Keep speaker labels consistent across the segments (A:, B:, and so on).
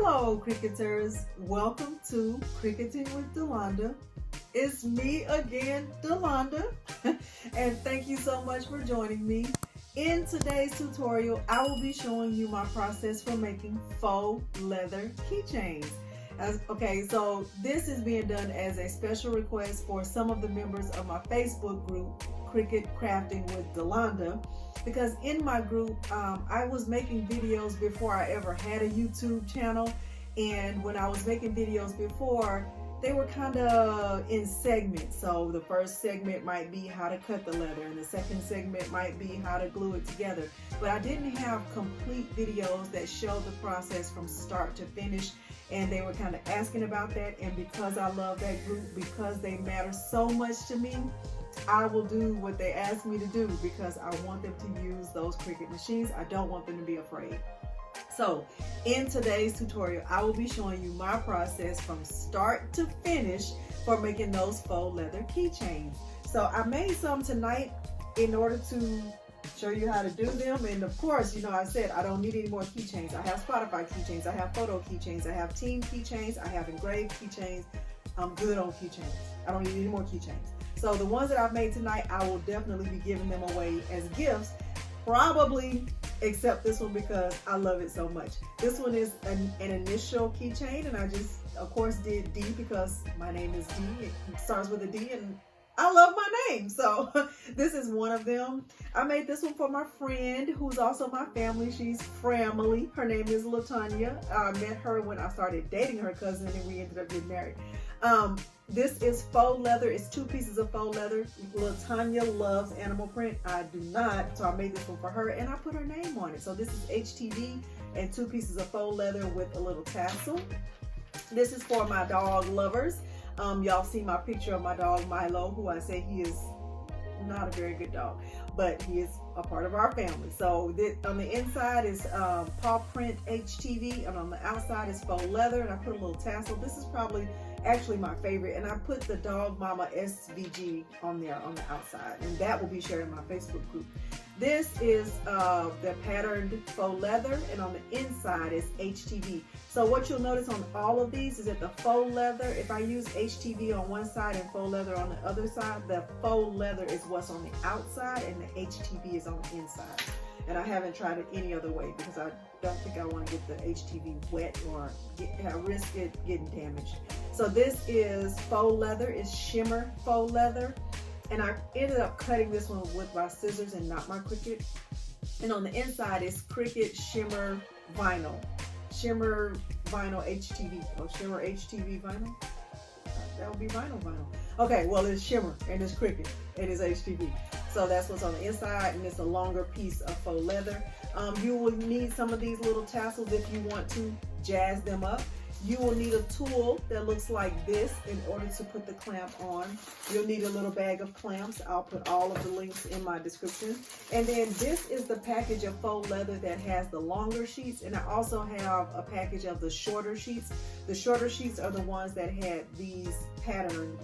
A: Hello, Cricuters. Welcome to Cricketing with Delonda. It's me again, Delonda, and thank you so much for joining me. In today's tutorial, I will be showing you my process for making faux leather keychains. Okay, so this is being done as a special request for some of the members of my Facebook group, Cricut Crafting with Delonda, because in my group, I was making videos before I ever had a YouTube channel, and when I was making videos before, they were kind of in segments. So the first segment might be how to cut the leather, and the second segment might be how to glue it together. But I didn't have complete videos that showed the process from start to finish, and they were kind of asking about that. And because I love that group, because they matter so much to me, I will do what they ask me to do because I want them to use those Cricut machines. I don't want them to be afraid. So in today's tutorial, I will be showing you my process from start to finish for making those faux leather keychains. So I made some tonight in order to show you how to do them. And of course, you know, I said I don't need any more keychains. I have Spotify keychains, I have photo keychains, I have team keychains, I have engraved keychains. I'm good on keychains. I don't need any more keychains. So the ones that I've made tonight, I will definitely be giving them away as gifts. Probably except this one because I love it so much. This one is an initial keychain, and I just, of course, did D because my name is D. It starts with a D, and I love my name. So this is one of them. I made this one for my friend who's also my family. She's family. Her name is LaTanya. I met her when I started dating her cousin, and we ended up getting married. This is faux leather. It's 2 pieces of faux leather. LaTanya loves animal print. I do not, so I made this one for her, and I put her name on it. So this is HTV and 2 pieces of faux leather with a little tassel. This is for my dog lovers. Y'all see my picture of my dog Milo, who I say he is not a very good dog, but he is a part of our family. So this, on the inside is paw print HTV, and on the outside is faux leather, and I put a little tassel. This is probably actually my favorite, and I put the dog mama SVG on there on the outside, and that will be shared in my Facebook group. This is the patterned faux leather, and on the inside is HTV. So what you'll notice on all of these is that the faux leather, if I use HTV on one side and faux leather on the other side, the faux leather is what's on the outside and the HTV is on the inside. And I haven't tried it any other way because I don't think I want to get the HTV wet or risk it getting damaged. So this is faux leather, it's shimmer faux leather. And I ended up cutting this one with my scissors and not my Cricut. And on the inside is Cricut shimmer vinyl. Shimmer vinyl HTV. Oh, shimmer HTV vinyl? That would be vinyl. Okay, well, it's shimmer and it's Cricut. It is HTV. So that's what's on the inside, and it's a longer piece of faux leather. You will need some of these little tassels if you want to jazz them up. You will need a tool that looks like this in order to put the clamp on. You'll need a little bag of clamps. I'll put all of the links in my description. And then this is the package of faux leather that has the longer sheets, and I also have a package of the shorter sheets. The shorter sheets are the ones that had these patterned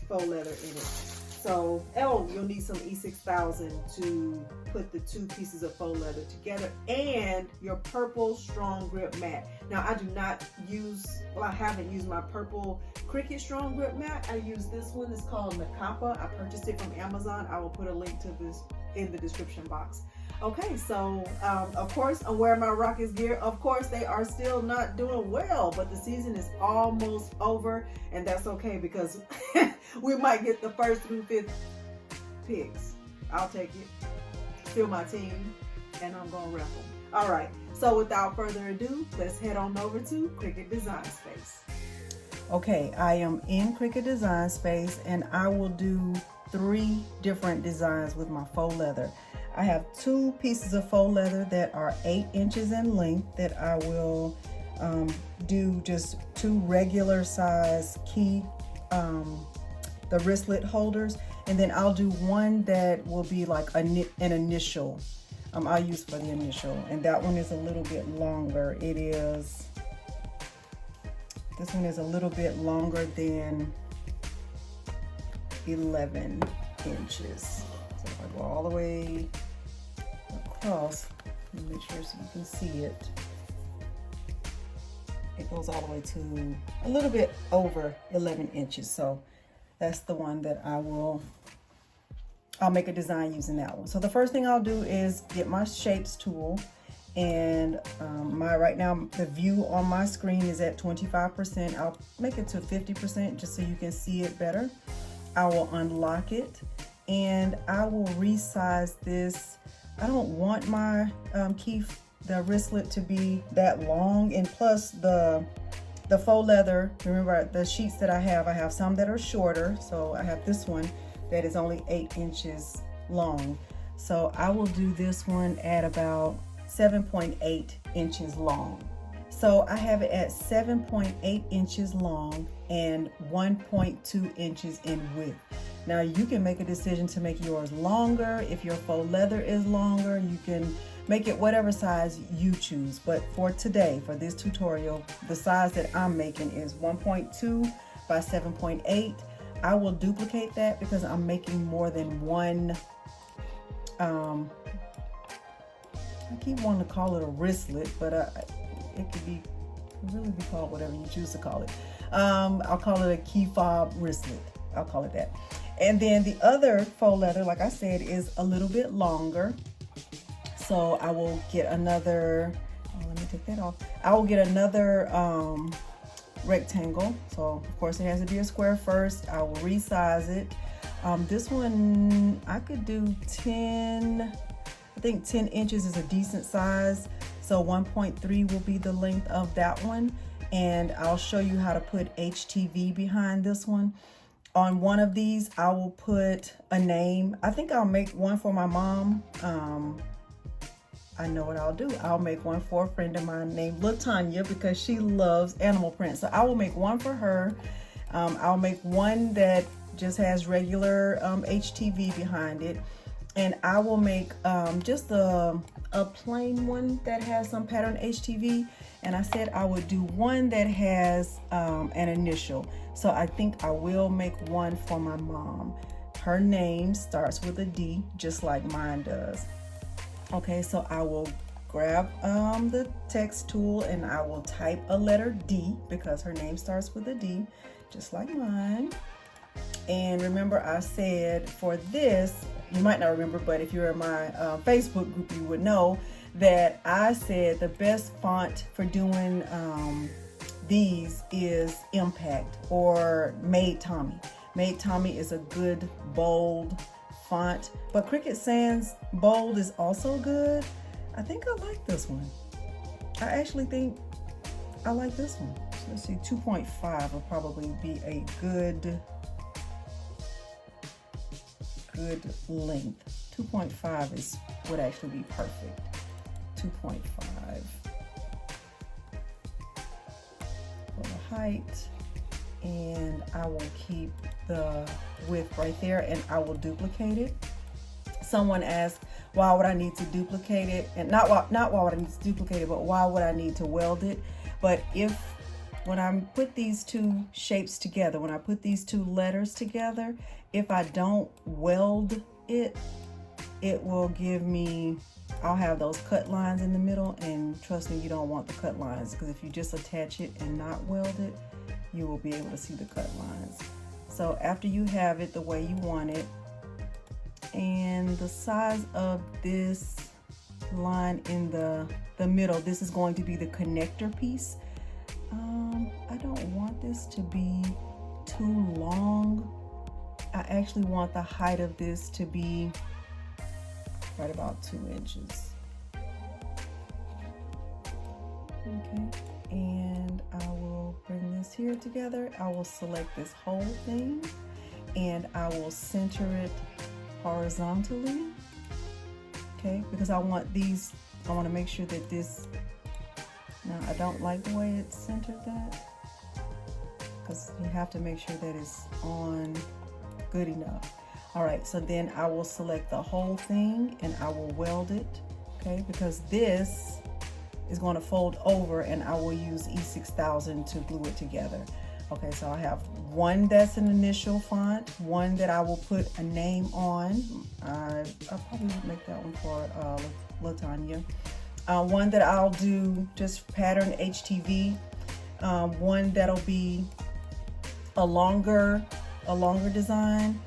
A: faux leather in it. So, you'll need some E6000 to put the 2 pieces of faux leather together, and your purple strong grip mat. Now, I haven't used my purple Cricut strong grip mat. I use this one. It's called Nakapa. I purchased it from Amazon. I will put a link to this in the description box. Okay, so of course I'm wearing my Rockets gear. Of course they are still not doing well, but the season is almost over, and that's okay because we might get the 1st through 5th picks. I'll take it. Still my team, and I'm gonna rep them. All right, so without further ado, let's head on over to Cricut Design Space. Okay, I am in Cricut Design Space, and I will do 3 different designs with my faux leather. I have 2 pieces of faux leather that are 8 inches in length that I will do just 2 regular size the wristlet holders, and then I'll do one that will be like an initial. I'll use for the initial, and that one is a little bit longer. This one is a little bit longer than 11 inches. So if I go all the way across, make sure so you can see it.
B: it goes all the way to a little bit over 11 inches. So that's the one that I'll make a design using that one. So the first thing I'll do is get my shapes tool, and right now the view on my screen is at 25%. I'll make it to 50% just so you can see it better. I will unlock it and I will resize this. I don't want my the wristlet to be that long, and plus the faux leather, remember the sheets that I have some that are shorter. So I have this one that is only 8 inches long. So I will do this one at about 7.8 inches long. So I have it at 7.8 inches long and 1.2 inches in width. Now you can make a decision to make yours longer. If your faux leather is longer, you can make it whatever size you choose. But for today, for this tutorial, the size that I'm making is 1.2 by 7.8. I will duplicate that because I'm making more than one. I keep wanting to call it a wristlet, but it could really be called whatever you choose to call it. I'll call it a key fob wristlet. I'll call it that. And then the other faux leather, like I said, is a little bit longer. So I will get another, let me take that off. I will get another rectangle. So of course it has to be a square first. I will resize it. This one, I could do 10, I think 10 inches is a decent size. So 1.3 will be the length of that one. And I'll show you how to put HTV behind this one. On one of these, I will put a name. I think I'll make one for my mom. I know what I'll do. I'll make one for a friend of mine named LaTanya because she loves animal print. So I will make one for her. I'll make one that just has regular HTV behind it. And I will make just a plain one that has some pattern HTV. And I said I would do one that has an initial. So I think I will make one for my mom. Her name starts with a D, just like mine does. Okay, so I will grab the text tool and I will type a letter D because her name starts with a D, just like mine. And remember, I said for this, you might not remember, but if you're in my Facebook group, you would know that I said the best font for doing these is Impact or Made Tommy. Made Tommy is a good bold font, but Cricut Sans bold is also good. I think I like this one. I actually think I like this one. So let's see, 2.5 will probably be a good length. 2.5 would actually be perfect. 2.5 for the height, and I will keep the width right there and I will duplicate it. Someone asked, why would I need to duplicate it? And not why would I need to duplicate it, but why would I need to weld it? But when I put these two shapes together, when I put these two letters together, if I don't weld it, it will give me, I'll have those cut lines in the middle, and trust me, you don't want the cut lines, because if you just attach it and not weld it, you will be able to see the cut lines. So after you have it the way you want it, and the size of this line in the middle, this is going to be the connector piece. I don't want this to be too long. I actually want the height of this to be right about 2 inches. Okay, and I will bring this here together. I will select this whole thing and I will center it horizontally. Okay, because I want to make sure that this, now I don't like the way it's centered that, because you have to make sure that it's on good enough. All right, so then I will select the whole thing and I will weld it, okay, because this is going to fold over and I will use E6000 to glue it together. Okay, so I have one that's an initial font, one that I will put a name on. I'll probably make that one for LaTanya. One that I'll do just pattern HTV. one that'll be a longer design.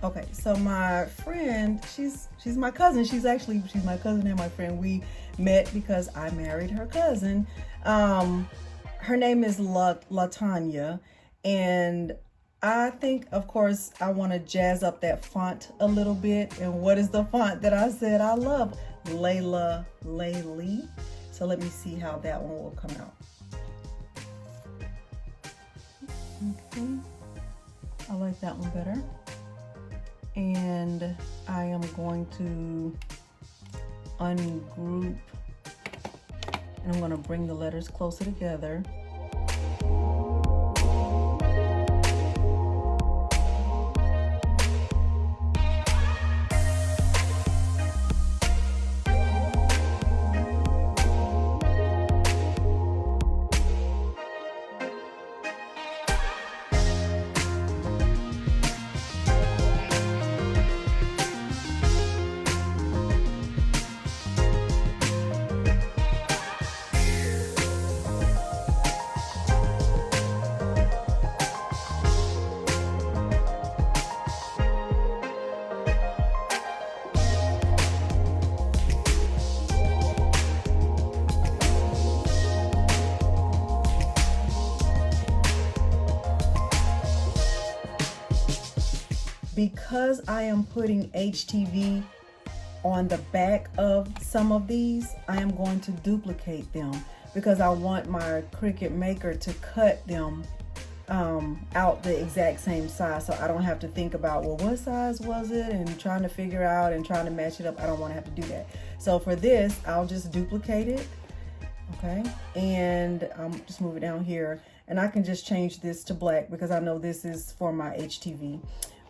B: Okay, so my friend, she's my cousin. She's my cousin and my friend. We met because I married her cousin. Her name is LaTanya, and I think, of course, I want to jazz up that font a little bit. And what is the font that I said I love? Laylee. So let me see how that one will come out. Okay, I like that one better. And I am going to ungroup, and I'm going to bring the letters closer together. Because I am putting HTV on the back of some of these, I am going to duplicate them because I want my Cricut maker to cut them out the exact same size, so I don't have to think about, well, what size was it, and trying to figure out and trying to match it up. I don't want to have to do that. So for this, I'll just duplicate it. Okay, and just move it down here, and I can just change this to black because I know this is for my HTV.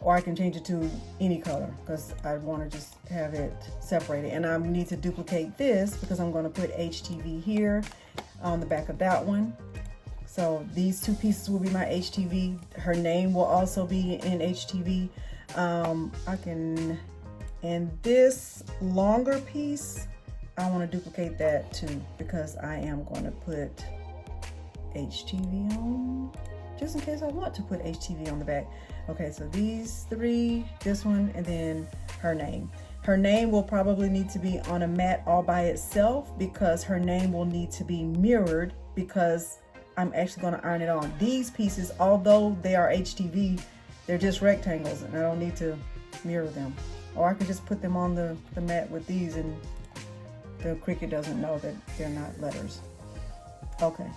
B: Or I can change it to any color because I want to just have it separated. And I need to duplicate this because I'm going to put HTV here on the back of that one. So these two pieces will be my HTV. Her name will also be in HTV. And this longer piece, I want to duplicate that too because I am going to put HTV on, just in case I want to put HTV on the back. Okay, so these three, this one, and then her name. Her name will probably need to be on a mat all by itself because her name will need to be mirrored because I'm actually going to iron it on. These pieces, although they are HTV, they're just rectangles and I don't need to mirror them. Or I could just put them on the mat with these and the Cricut doesn't know that they're not letters. Okay,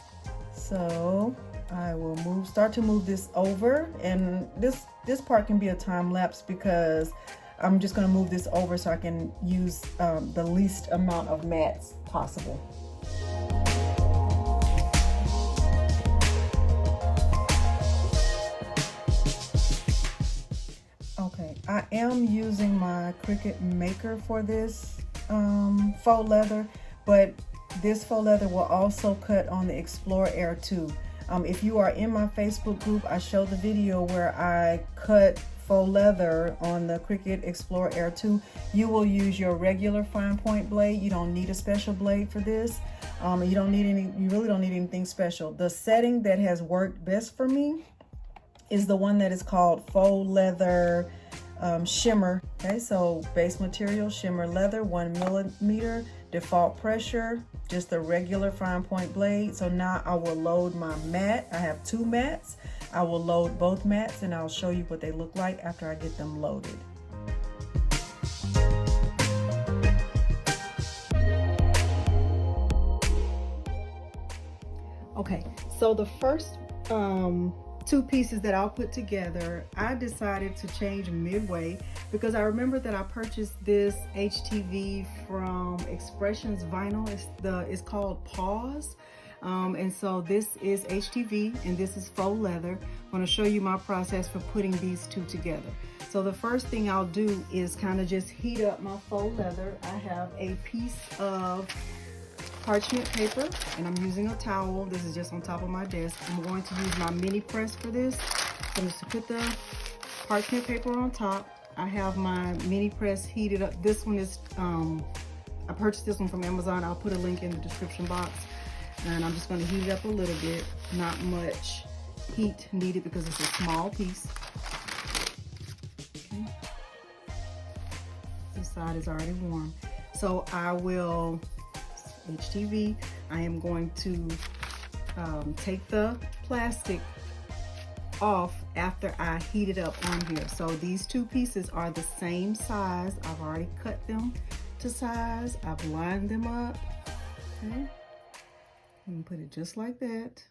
B: so I will start to move this over, and this part can be a time lapse because I'm just going to move this over so I can use the least amount of mats possible. Okay, I am using my Cricut maker for this faux leather, but this faux leather will also cut on the Explorer Air 2. If you are in my Facebook group, I showed the video where I cut faux leather on the Cricut Explorer Air 2. You will use your regular fine point blade. You don't need a special blade for this. You really don't need anything special. The setting that has worked best for me is the one that is called faux leather shimmer. Okay, so base material shimmer leather, 1 millimeter, default pressure, just a regular fine point blade. So now I will load my mat. I have 2 mats. I will load both mats and I'll show you what they look like after I get them loaded. Okay, so the first 2 pieces that I'll put together, I decided to change midway because I remember that I purchased this HTV from Expressions Vinyl. It's called Pause. And so this is HTV and this is faux leather. I'm going to show you my process for putting these 2 together. So the first thing I'll do is kind of just heat up my faux leather. I have a piece of parchment paper and I'm using a towel. This is just on top of my desk. I'm going to use my mini press for this. So just to put the parchment paper on top, I have my mini press heated up. This one is, I purchased this one from Amazon. I'll put a link in the description box. And I'm just going to heat it up a little bit. Not much heat needed because it's a small piece. Okay. This side is already warm. So I will, HTV, I am going to take the plastic off after I heat it up on here. So these two pieces are the same size. I've already cut them to size. I've lined them up. Okay. And put it just like that.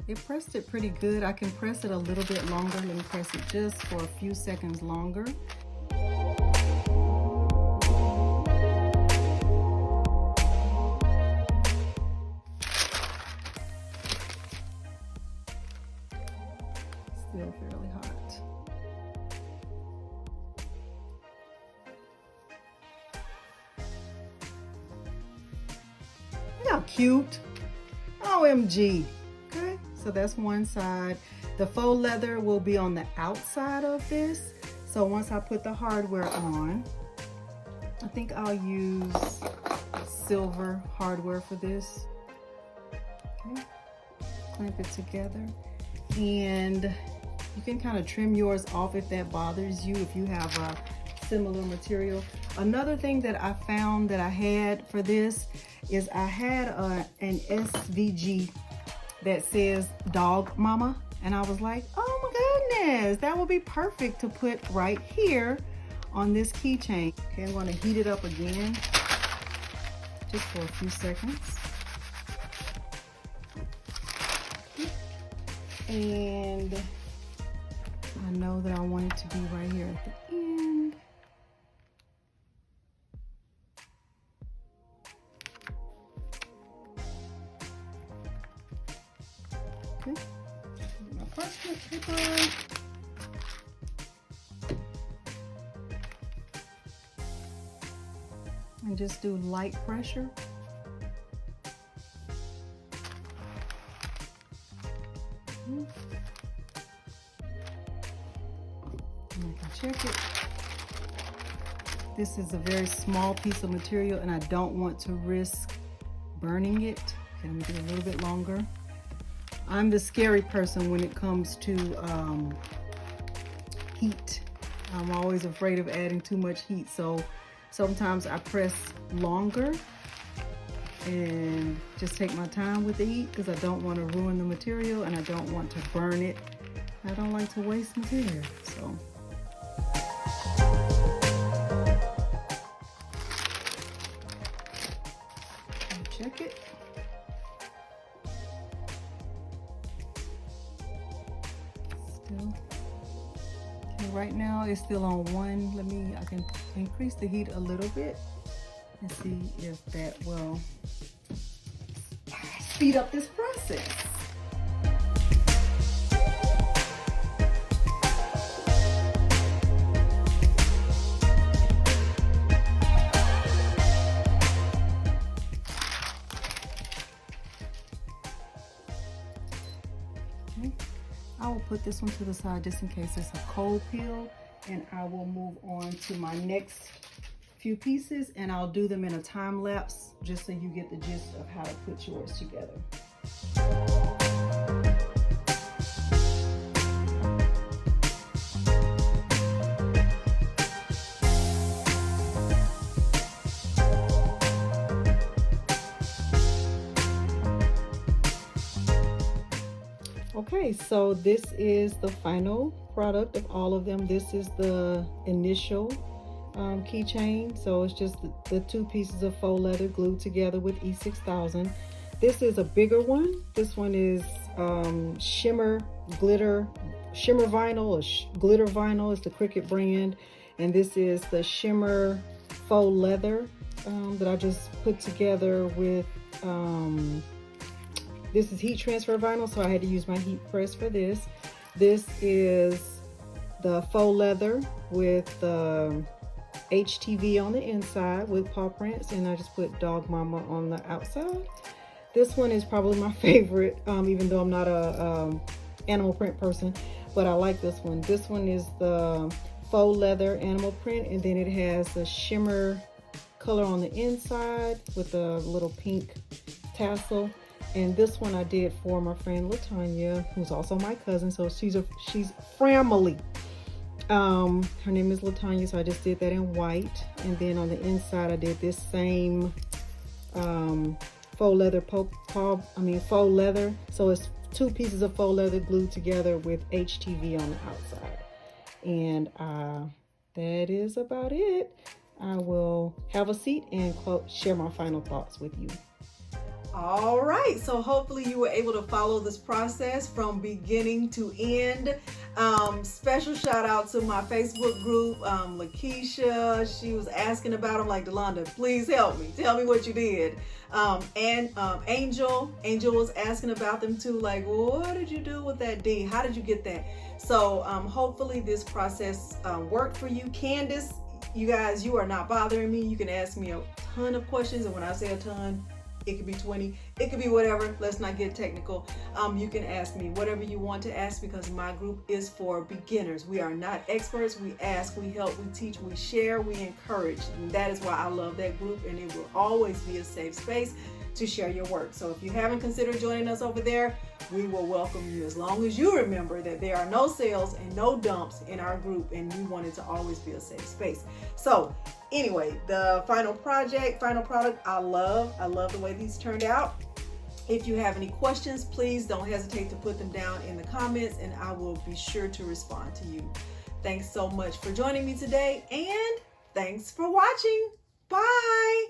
B: It pressed it pretty good. I can press it a little bit longer. Let me press it just for a few seconds longer. Still fairly hot. Look how cute. OMG. Okay, so that's one side. The faux leather will be on the outside of this. So once I put the hardware on, I think I'll use silver hardware for this. Okay, clamp it together. And you can kind of trim yours off if that bothers you, if you have a similar material. Another thing that I found that I had for this is I had an SVG that says dog mama, and I was like, oh my goodness, that would be perfect to put right here on this keychain. Okay, I'm going to heat it up again just for a few seconds. And I know that I want it to be right here at the end. Okay, my parchment paper. And just do light pressure. And I can check it. This is a very small piece of material and I don't want to risk burning it. Okay, I'm gonna do a little bit longer. I'm the scary person when it comes to heat. I'm always afraid of adding too much heat, so sometimes I press longer and just take my time with the heat because I don't want to ruin the material and I don't want to burn it. I don't like to waste material, so. Check it. Still. Okay, right now it's still on 1. I can increase the heat a little bit and see if that will speed up this process. Okay. I will put this one to the side just in case it's a cold peel, and I will move on to my next few pieces and I'll do them in a time lapse just so you get the gist of how to put yours together. Okay, so this is the final product of all of them. This is the initial keychain. So it's just the two pieces of faux leather glued together with E6000. This is a bigger one. This one is shimmer vinyl or glitter vinyl is the Cricut brand, and this is the shimmer faux leather that I just put together with this is heat transfer vinyl, so I had to use my heat press for this. This is the faux leather with HTV on the inside with paw prints, and I just put Dog Mama on the outside. This one is probably my favorite, even though I'm not a animal print person, but I like this one. This one is the faux leather animal print, and then it has a shimmer color on the inside with a little pink tassel. And this one I did for my friend Latanya, who's also my cousin, so she's family. Her name is Latanya, so I just did that in white. And then on the inside I did this same faux leather faux leather. So it's 2 pieces of faux leather glued together with HTV on the outside. And that is about it. I will have a seat and share my final thoughts with you.
A: All right, so hopefully you were able to follow this process from beginning to end. Special shout out to my Facebook group, Lakeisha. She was asking about them, like, Delonda, please help me. Tell me what you did. And Angel was asking about them too, like, well, what did you do with that D? How did you get that? So hopefully this process worked for you. Candace, you guys, you are not bothering me. You can ask me a ton of questions, and when I say a ton, it could be 20, it could be whatever. Let's not get technical. You can ask me whatever you want to ask, because my group is for beginners. We are not experts. We ask, we help, we teach, we share, we encourage. And that is why I love that group, and it will always be a safe space to share your work. So if you haven't considered joining us over there, we will welcome you, as long as you remember that there are no sales and no dumps in our group, and we want it to always be a safe space. So anyway, the final product, I love the way these turned out. If you have any questions, please don't hesitate to put them down in the comments, and I will be sure to respond to you. Thanks so much for joining me today, and thanks for watching. Bye.